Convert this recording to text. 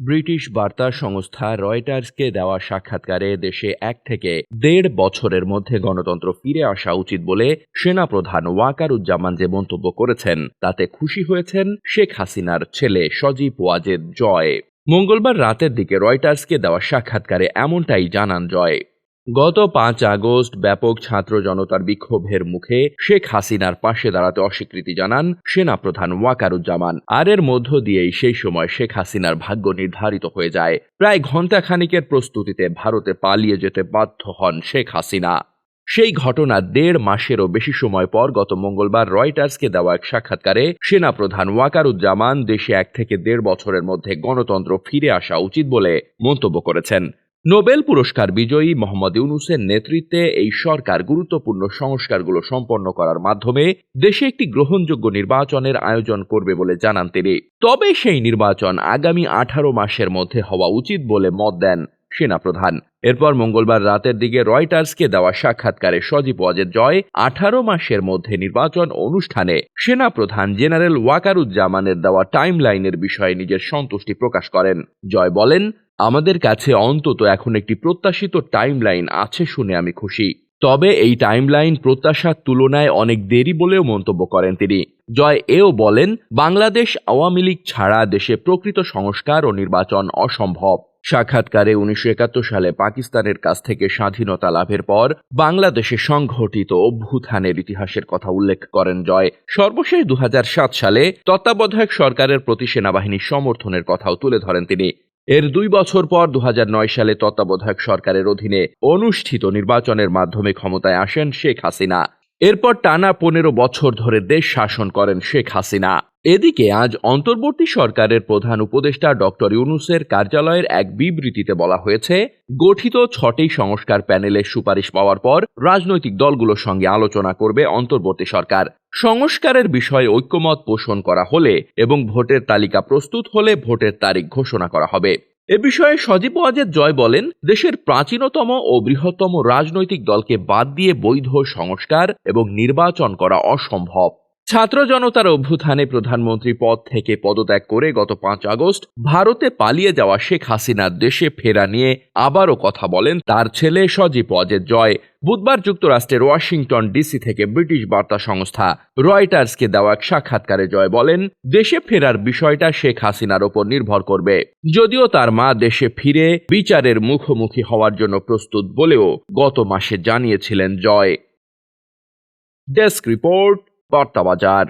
British বার্তা সংস্থা রয়টার্সকে দেওয়া সাক্ষাৎকারে দেশে 1 থেকে 1.5 বছরের মধ্যে গণতন্ত্র ফিরে আসা উচিত বলে সেনাপ্রধান ওয়াকারুজ্জামান যে মন্তব্য করেছেন তাতে খুশি হয়েছেন শেখ হাসিনার ছেলে সজীব ওয়াজেদ জয়। মঙ্গলবার রাতের দিকে রয়টার্সকে দেওয়া সাক্ষাৎকারে এমনটাই জানান জয়। গত 5 আগস্ট ব্যাপক ছাত্র জনতার বিক্ষোভের মুখে শেখ হাসিনার পাশে দাঁড়াতে অস্বীকৃতি জানান সেনাপ্রধান ওয়াকারুজ্জামান। আর এর মধ্য দিয়েই সেই সময় শেখ হাসিনার ভাগ্য নির্ধারিত হয়ে যায়। প্রায় ঘণ্টাখানিকের প্রস্তুতিতে ভারতে পালিয়ে যেতে বাধ্য হন শেখ হাসিনা। সেই ঘটনা 1.5 মাসেরও বেশি সময় পর গত মঙ্গলবার রয়টার্সকে দেওয়া এক সাক্ষাৎকারে সেনাপ্রধান ওয়াকারুজ্জামান দেশে 1 থেকে 1.5 বছরের মধ্যে গণতন্ত্র ফিরে আসা উচিত বলে মন্তব্য করেছেন। নোবেল পুরস্কার বিজয়ী মোহাম্মদ ইউনূসের নেতৃত্বে এই সরকার গুরুত্বপূর্ণ সংস্কারগুলো সম্পন্ন করার মাধ্যমে দেশে একটি গ্রহণযোগ্য নির্বাচনের আয়োজন করবে বলে জানান তিনি। তবে সেই নির্বাচন আগামী 18 মাসের মধ্যে হওয়া উচিত বলে মত দেন সেনাপ্রধান। এরপর মঙ্গলবার রাতের দিকে রয়টার্সকে দেওয়া সাক্ষাৎকারে সজীব ওয়াজেদ জয় 18 মাসের মধ্যে নির্বাচন অনুষ্ঠানে সেনাপ্রধান জেনারেল ওয়াকারুজ্জামানের দেওয়া টাইমলাইনের বিষয়ে নিজের সন্তুষ্টি প্রকাশ করেন। জয় বলেন, আমাদের কাছে অন্তত এখন একটি প্রত্যাশিত টাইমলাইন আছে শুনে আমি খুশি। তবে এই টাইমলাইন প্রত্যাশার তুলনায় অনেক দেরি বলেও মন্তব্য করেন তিনি। জয় এও বলেন, বাংলাদেশ আওয়ামী লীগ ছাড়া দেশে প্রকৃত সংস্কার ও নির্বাচন অসম্ভব। সাক্ষাৎকারে 1971 সালে পাকিস্তানের কাছ থেকে স্বাধীনতা লাভের পর বাংলাদেশে সংঘটিত অভ্যুত্থানের ইতিহাসের কথা উল্লেখ করেন জয়। সর্বশেষ 2007 সালে তত্ত্বাবধায়ক সরকারের প্রতি সেনাবাহিনীর সমর্থনের কথাও তুলে ধরেন তিনি। এর 2 বছর পর 2009 সালে তত্ত্বাবধায়ক সরকারের অধীনে অনুষ্ঠিত নির্বাচনের মাধ্যমে ক্ষমতায় আসেন শেখ হাসিনা। এরপর টানা 15 বছর ধরে দেশ শাসন করেন শেখ হাসিনা। এদিকে আজ অন্তর্বর্তী সরকারের প্রধান উপদেষ্টা ডক্টর ইউনূসের কার্যালয়ের এক বিবৃতিতে বলা হয়েছে, গঠিত 6টি সংস্কার প্যানেলের সুপারিশ পাওয়ার পর রাজনৈতিক দলগুলোর সঙ্গে আলোচনা করবে অন্তর্বর্তী সরকার। সংস্কারের বিষয়ে ঐক্যমত পোষণ করা হলে এবং ভোটের তালিকা প্রস্তুত হলে ভোটের তারিখ ঘোষণা করা হবে। এ বিষয়ে সজীব ওয়াজেদ জয় বলেন, দেশের প্রাচীনতম ও বৃহত্তম রাজনৈতিক দলকে বাদ দিয়ে বৈধ সংস্কার এবং নির্বাচন করা অসম্ভব। ছাত্র জনতার অভ্যুত্থানে প্রধানমন্ত্রী পদ থেকে পদত্যাগ করে গত 5 আগস্ট ভারতে পালিয়ে যাওয়া শেখ হাসিনার দেশে ফেরা নিয়ে আবারও কথা বলেন তার ছেলে সজীব ওয়াজেদ জয়। বুধবার যুক্তরাষ্ট্রের ওয়াশিংটন ডিসি থেকে ব্রিটিশ বার্তা সংস্থা রয়টার্সকে দেওয়া এক সাক্ষাৎকারে জয় বলেন, দেশে ফেরার বিষয়টা শেখ হাসিনার ওপর নির্ভর করবে। যদিও তার মা দেশে ফিরে বিচারের মুখোমুখি হওয়ার জন্য প্রস্তুত বলেও গত মাসে জানিয়েছিলেন জয়। ডেস্ক রিপোর্ট, বার্তা বাজার।